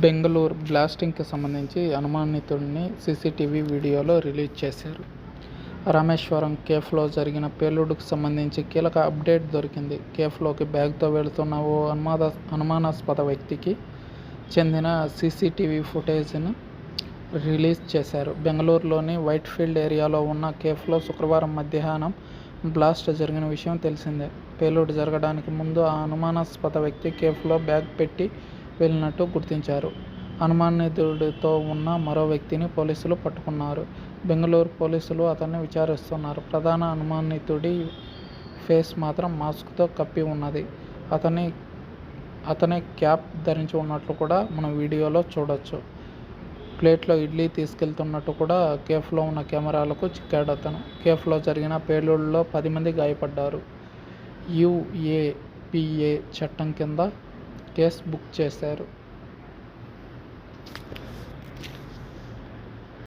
బెంగళూరు బ్లాస్టింగ్కి సంబంధించి అనుమానితుడిని సీసీటీవీ వీడియోలో రిలీజ్ చేశారు. రామేశ్వరం కేఫ్లో జరిగిన పేలుడుకు సంబంధించి కీలక అప్డేట్ దొరికింది. కేఫ్లోకి బ్యాగ్తో వెళుతున్న ఓ అనుమానాస్పద వ్యక్తికి చెందిన సీసీటీవీ ఫుటేజ్ను రిలీజ్ చేశారు. బెంగళూరులోని వైట్ఫీల్డ్ ఏరియాలో ఉన్న కేఫ్లో శుక్రవారం మధ్యాహ్నం బ్లాస్ట్ జరిగిన విషయం తెలిసిందే. పేలుడు జరగడానికి ముందు ఆ అనుమానాస్పద వ్యక్తి కేఫ్లో బ్యాగ్ పెట్టి వెళ్ళినట్టు గుర్తించారు. అనుమానితుడితో ఉన్న మరో వ్యక్తిని పోలీసులు పట్టుకున్నారు. బెంగళూరు పోలీసులు అతన్ని విచారిస్తున్నారు. ప్రధాన అనుమానితుడి ఫేస్ మాత్రం మాస్క్తో కప్పి ఉన్నది. అతనే క్యాప్ ధరించి ఉన్నట్లు కూడా మనం వీడియోలో చూడొచ్చు. ప్లేట్లో ఇడ్లీ తీసుకెళ్తున్నట్టు కూడా కేఫ్లో ఉన్న కెమెరాలకు చిక్కాడు అతను. కేఫ్లో జరిగిన పేలుడులో 10 మంది గాయపడ్డారు. యూఏపీఏ చట్టం కింద కేసు బుక్ చేశారు.